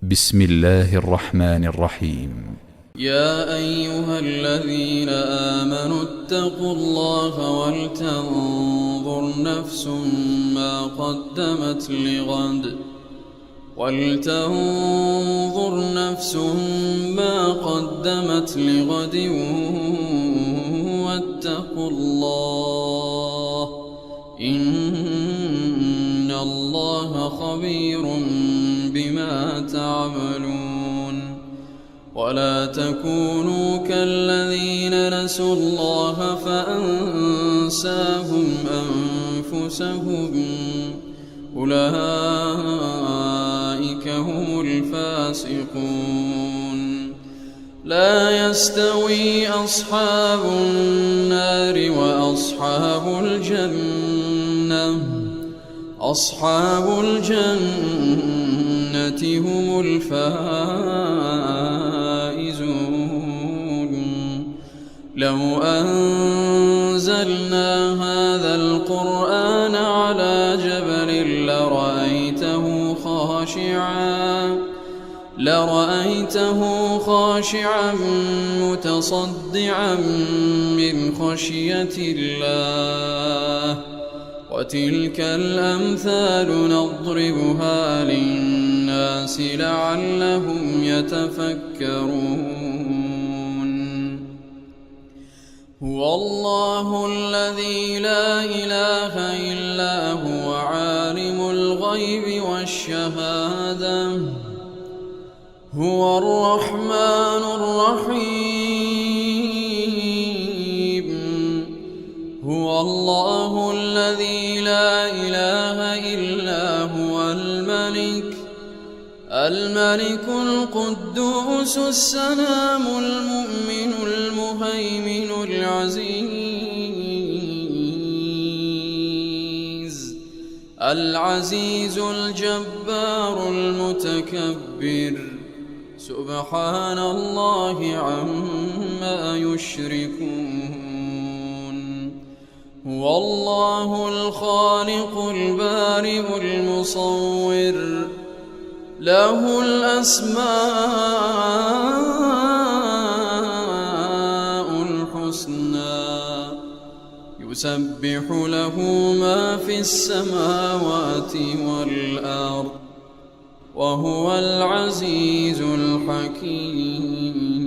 بسم الله الرحمن الرحيم. يا أيها الذين آمنوا اتقوا الله ولتنظر نفس ما قدمت لغد واتقوا الله إن الله خبير بما تعملون. ولا تكونوا كالذين نسوا الله فأنساهم أنفسهم أولئك هم الفاسقون. لا يستوي أصحاب النار وأصحاب الجنة أصحاب الجنة هم الفائزون. لو أنزلنا هذا القرآن على جبل لرأيته خاشعا متصدعا من خشية الله. وتلك الأمثال نضربها للناس لعلهم يتفكرون. هو الله الذي لا إله إلا هو عالم الغيب والشهادة هو الرحمن الرحيم. هو الله الذي لا إله إلا هو الملك القدوس السلام المؤمن المهيمن العزيز الجبار المتكبر. سبحان الله عما يشركون. هو الله الخالق البارئ المصور له الأسماء الحسنى يسبح له ما في السماوات والأرض وهو العزيز الحكيم.